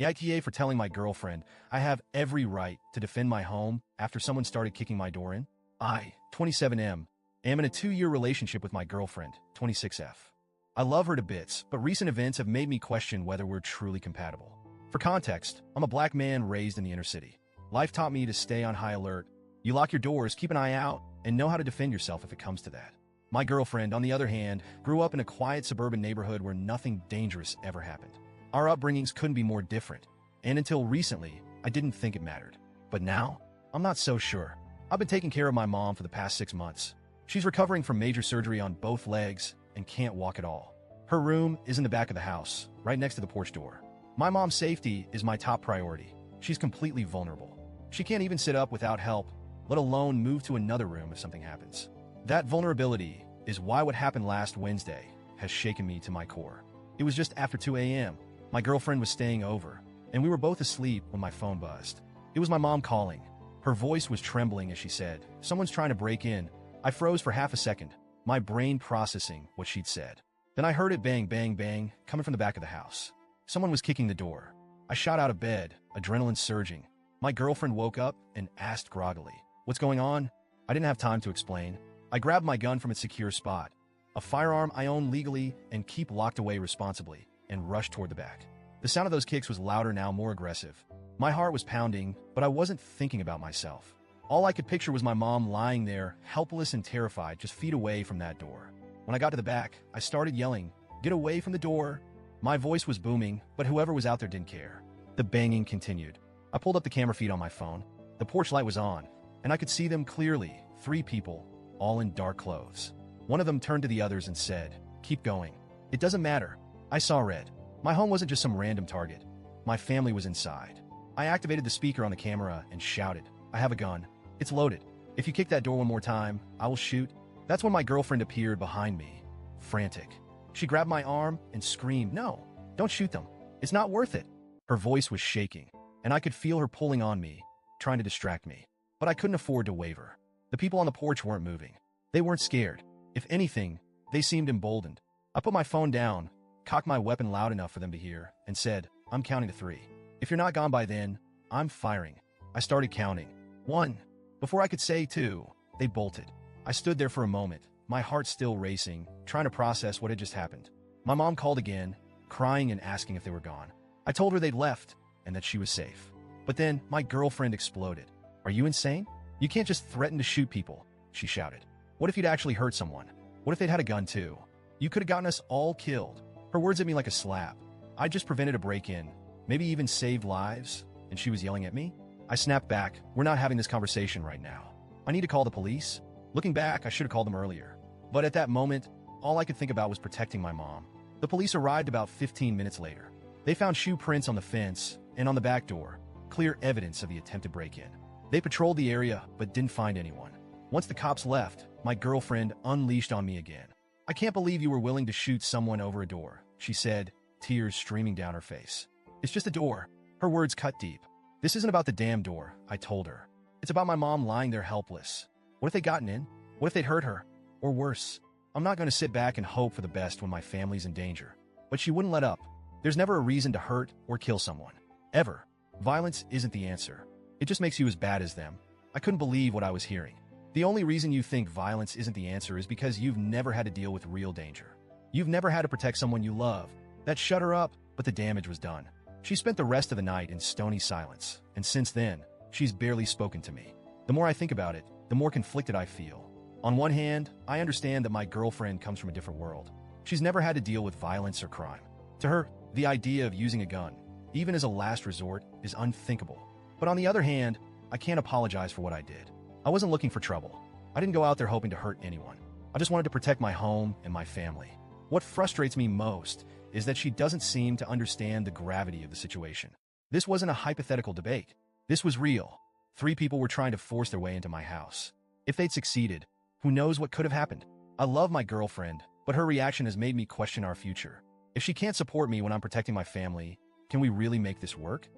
AITA for telling my girlfriend I have every right to defend my home after someone started kicking my door in. I, 27M, am in a 2-year relationship with my girlfriend, 26F. I love her to bits, but recent events have made me question whether we're truly compatible. For context, I'm a black man raised in the inner city. Life taught me to stay on high alert. You lock your doors, keep an eye out, and know how to defend yourself if it comes to that. My girlfriend, on the other hand, grew up in a quiet suburban neighborhood where nothing dangerous ever happened. Our upbringings couldn't be more different, and until recently, I didn't think it mattered. But now, I'm not so sure. I've been taking care of my mom for the past 6 months. She's recovering from major surgery on both legs and can't walk at all. Her room is in the back of the house, right next to the porch door. My mom's safety is my top priority. She's completely vulnerable. She can't even sit up without help, let alone move to another room if something happens. That vulnerability is why what happened last Wednesday has shaken me to my core. It was just after 2 a.m. My girlfriend was staying over, and we were both asleep when my phone buzzed. It was my mom calling. Her voice was trembling as she said, "Someone's trying to break in." I froze for half a second, my brain processing what she'd said. Then I heard it bang, bang, bang, coming from the back of the house. Someone was kicking the door. I shot out of bed, adrenaline surging. My girlfriend woke up and asked groggily, "What's going on?" I didn't have time to explain. I grabbed my gun from its secure spot, a firearm I own legally and keep locked away responsibly, and rushed toward the back. The sound of those kicks was louder now, more aggressive. My heart was pounding, but I wasn't thinking about myself. All I could picture was my mom lying there, helpless and terrified, just feet away from that door. When I got to the back, I started yelling, "Get away from the door!" My voice was booming, but whoever was out there didn't care. The banging continued. I pulled up the camera feed on my phone. The porch light was on, and I could see them clearly, 3 people, all in dark clothes. One of them turned to the others and said, "Keep going. It doesn't matter." I saw red. My home wasn't just some random target. My family was inside. I activated the speaker on the camera and shouted, "I have a gun. It's loaded. If you kick that door one more time, I will shoot." That's when my girlfriend appeared behind me, frantic. She grabbed my arm and screamed, "No, don't shoot them. It's not worth it." Her voice was shaking, and I could feel her pulling on me, trying to distract me. But I couldn't afford to waver. The people on the porch weren't moving. They weren't scared. If anything, they seemed emboldened. I put my phone down, cocked my weapon loud enough for them to hear, and said, "I'm counting to 3. If you're not gone by then, I'm firing." I started counting. 1. Before I could say 2, they bolted. I stood there for a moment, my heart still racing, trying to process what had just happened. My mom called again, crying and asking if they were gone. I told her they'd left and that she was safe. But then my girlfriend exploded. "Are you insane? You can't just threaten to shoot people," she shouted. "What if you'd actually hurt someone? What if they'd had a gun too? You could have gotten us all killed." Her words hit me like a slap. I just prevented a break-in, maybe even saved lives, and she was yelling at me? I snapped back. "We're not having this conversation right now. I need to call the police." Looking back, I should have called them earlier. But at that moment, all I could think about was protecting my mom. The police arrived about 15 minutes later. They found shoe prints on the fence and on the back door, clear evidence of the attempted break-in. They patrolled the area, but didn't find anyone. Once the cops left, my girlfriend unleashed on me again. "I can't believe you were willing to shoot someone over a door," she said, tears streaming down her face. "It's just a door." Her words cut deep. "This isn't about the damn door," I told her. "It's about my mom lying there helpless. What if they'd gotten in? What if they'd hurt her? Or worse? I'm not going to sit back and hope for the best when my family's in danger." But she wouldn't let up. There's never a reason to hurt or kill someone. Ever. Violence isn't the answer. It just makes you as bad as them. I couldn't believe what I was hearing. The only reason you think violence isn't the answer is because you've never had to deal with real danger. You've never had to protect someone you love. That shut her up, but the damage was done. She spent the rest of the night in stony silence, and since then, she's barely spoken to me. The more I think about it, the more conflicted I feel. On one hand, I understand that my girlfriend comes from a different world. She's never had to deal with violence or crime. To her, the idea of using a gun, even as a last resort, is unthinkable. But on the other hand, I can't apologize for what I did. I wasn't looking for trouble. I didn't go out there hoping to hurt anyone. I just wanted to protect my home and my family. What frustrates me most is that she doesn't seem to understand the gravity of the situation. This wasn't a hypothetical debate. This was real. 3 people were trying to force their way into my house. If they'd succeeded, who knows what could have happened? I love my girlfriend, but her reaction has made me question our future. If she can't support me when I'm protecting my family, can we really make this work?